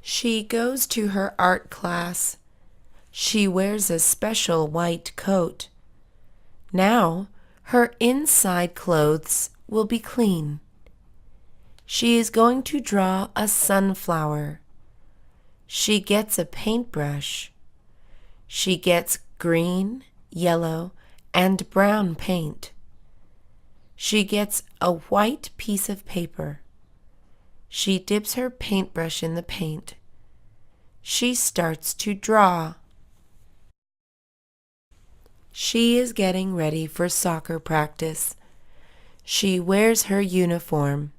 She goes to her art class. She wears a special white coat. Now her inside clothes will be clean. She is going to draw a sunflower. She gets a paintbrush. She gets green, yellow, and brown paint. She gets a white piece of paper. She dips her paintbrush in the paint. She starts to draw. She is getting ready for soccer practice. She wears her uniform.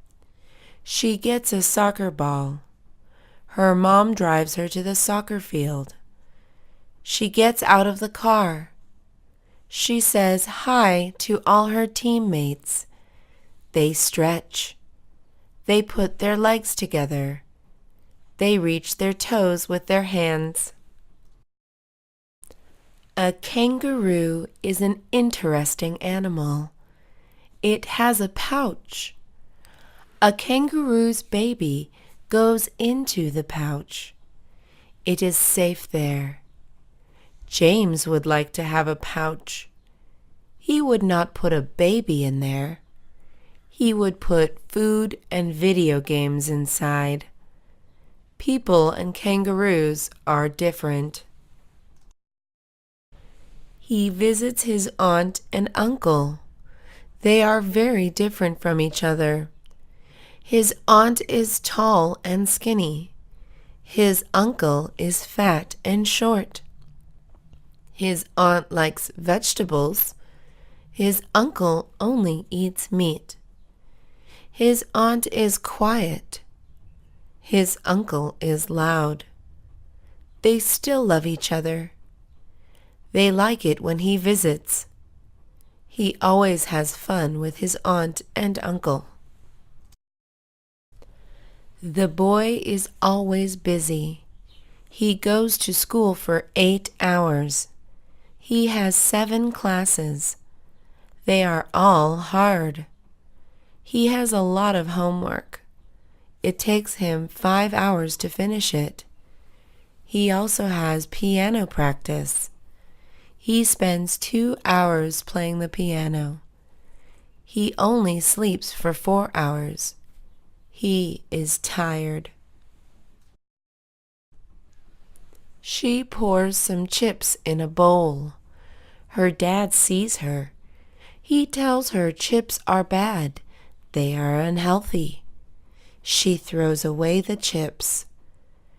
She gets a soccer ball. Her mom drives her to the soccer field. She gets out of the car. She says hi to all her teammates. They stretch. They put their legs together. They reach their toes with their hands. A kangaroo is an interesting animal. It has a pouch. A kangaroo's baby goes into the pouch. It is safe there. James would like to have a pouch. He would not put a baby in there. He would put food and video games inside. People and kangaroos are different. He visits his aunt and uncle. They are very different from each other. His aunt is tall and skinny. His uncle is fat and short. His aunt likes vegetables. His uncle only eats meat. His aunt is quiet. His uncle is loud. They still love each other. They like it when he visits. He always has fun with his aunt and uncle. The boy is always busy. He goes to school for 8 hours. He has 7 classes. They are all hard. He has a lot of homework. It takes him 5 hours to finish it. He also has piano practice. He spends 2 hours playing the piano. He only sleeps for 4 hours. He is tired. She pours some chips in a bowl. Her dad sees her. He tells her chips are bad. They are unhealthy. She throws away the chips.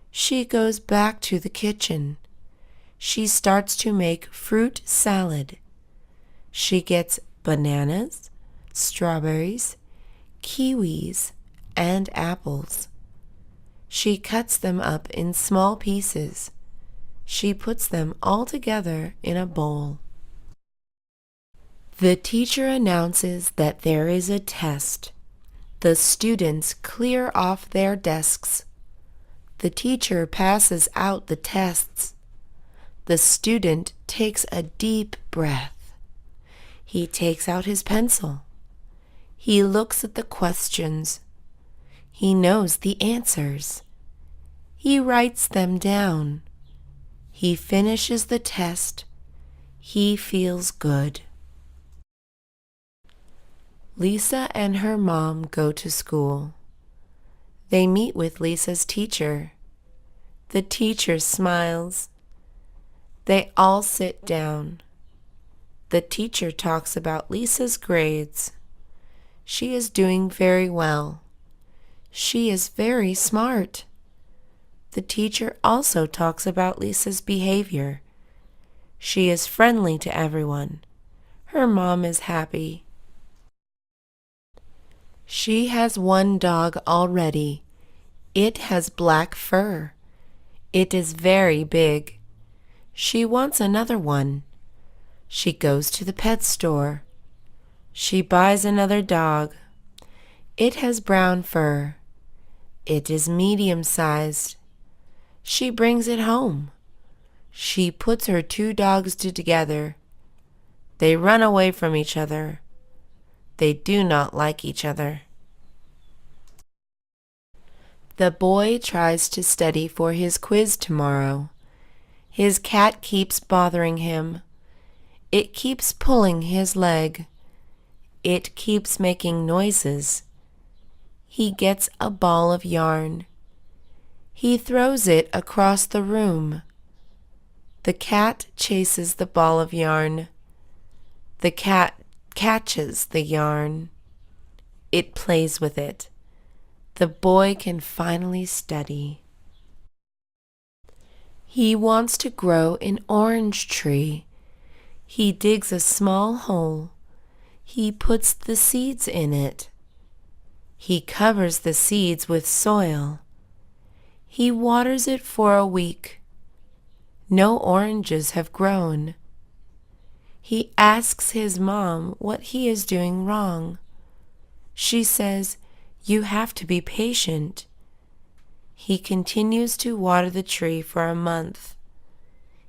She goes back to the kitchen. She starts to make fruit salad. She gets bananas, strawberries, kiwis, and apples. She cuts them up in small pieces. She puts them all together in a bowl. The teacher announces that there is a test. The students clear off their desks. The teacher passes out the tests. The student takes a deep breath. He takes out his pencil. He looks at the questions. He knows the answers. He writes them down. He finishes the test. He feels good. Lisa and her mom go to school. They meet with Lisa's teacher. The teacher smiles. They all sit down. The teacher talks about Lisa's grades. She is doing very well. She is very smart. The teacher also talks about Lisa's behavior. She is friendly to everyone. Her mom is happy. She has one dog already. It has black fur. It is very big. She wants another one. She goes to the pet store. She buys another dog. It has brown fur. It is medium-sized. She brings it home. She puts her 2 dogs together. They run away from each other. They do not like each other. The boy tries to study for his quiz tomorrow. His cat keeps bothering him. It keeps pulling his leg. It keeps making noises. He gets a ball of yarn. He throws it across the room. The cat chases the ball of yarn. The cat catches the yarn. It plays with it. The boy can finally study. He wants to grow an orange tree. He digs a small hole. He puts the seeds in it. He covers the seeds with soil. He waters it for a week. No oranges have grown. He asks his mom what he is doing wrong. She says, "You have to be patient." He continues to water the tree for a month.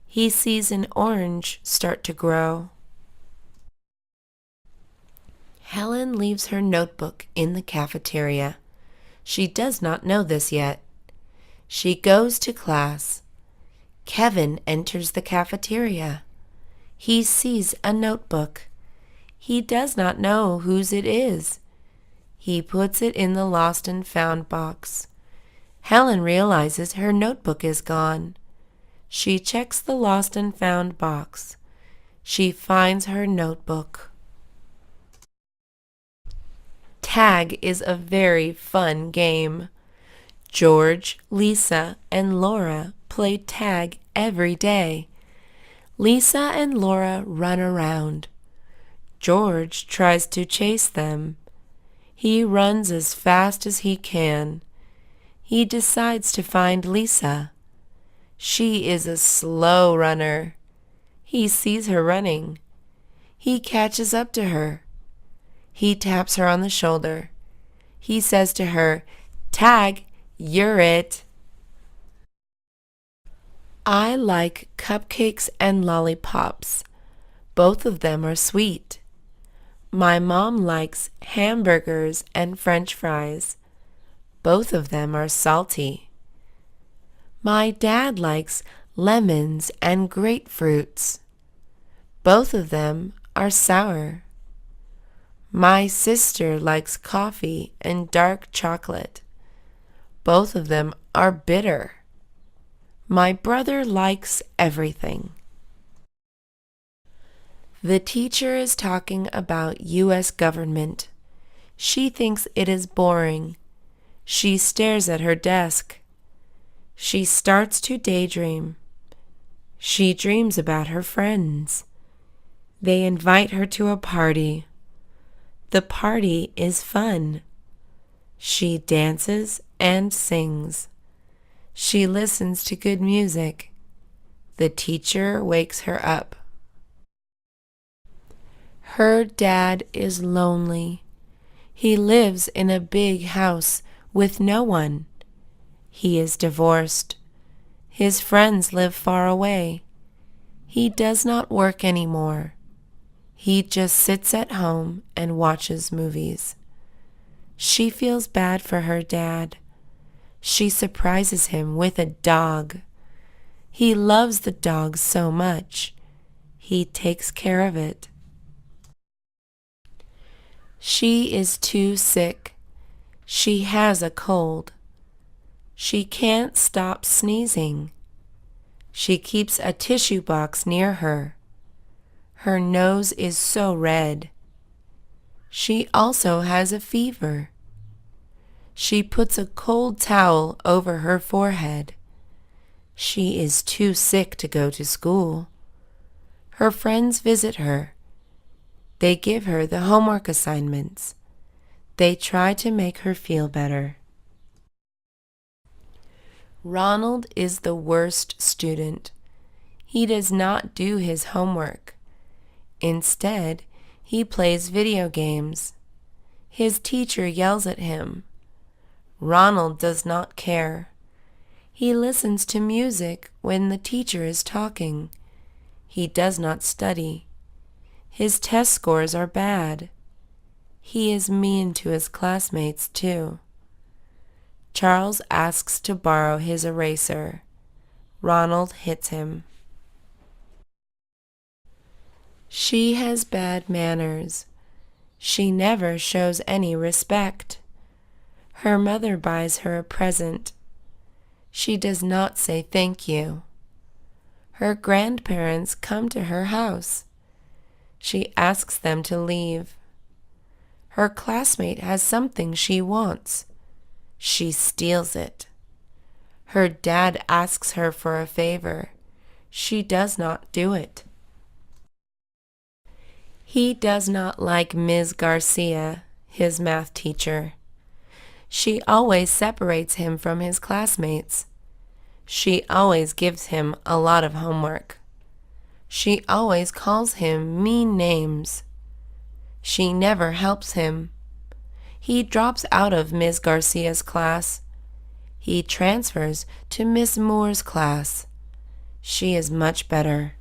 He sees an orange start to grow. Helen leaves her notebook in the cafeteria. She does not know this yet. She goes to class. Kevin enters the cafeteria. He sees a notebook. He does not know whose it is. He puts it in the lost and found box. Helen realizes her notebook is gone. She checks the lost and found box. She finds her notebook. Tag is a very fun game. George, Lisa, and Laura play tag every day. Lisa and Laura run around. George tries to chase them. He runs as fast as he can. He decides to find Lisa. She is a slow runner. He sees her running. He catches up to her. He taps her on the shoulder. He says to her, "Tag, you're it." I like cupcakes and lollipops. Both of them are sweet. My mom likes hamburgers and French fries. Both of them are salty. My dad likes lemons and grapefruits. Both of them are sour. My sister likes coffee and dark chocolate. Both of them are bitter. My brother likes everything. The teacher is talking about U.S. government. She thinks it is boring. She stares at her desk. She starts to daydream. She dreams about her friends. They invite her to a party. The party is fun. She dances and sings. She listens to good music. The teacher wakes her up. Her dad is lonely. He lives in a big house with no one. He is divorced. His friends live far away. He does not work anymore. He just sits at home and watches movies. She feels bad for her dad. She surprises him with a dog. He loves the dog so much. He takes care of it. She is too sick. She has a cold. She can't stop sneezing. She keeps a tissue box near her. Her nose is so red. She also has a fever. She puts a cold towel over her forehead. She is too sick to go to school. Her friends visit her. They give her the homework assignments. They try to make her feel better. Ronald is the worst student. He does not do his homework. Instead, he plays video games. His teacher yells at him. Ronald does not care. He listens to music when the teacher is talking. He does not study. His test scores are bad. He is mean to his classmates too. Charles asks to borrow his eraser. Ronald hits him. She has bad manners. She never shows any respect. Her mother buys her a present. She does not say thank you. Her grandparents come to her house. She asks them to leave. Her classmate has something she wants. She steals it. Her dad asks her for a favor. She does not do it. He does not like Ms. Garcia, his math teacher. She always separates him from his classmates. She always gives him a lot of homework. She always calls him mean names. She never helps him. He drops out of Ms. Garcia's class. He transfers to Miss Moore's class. She is much better.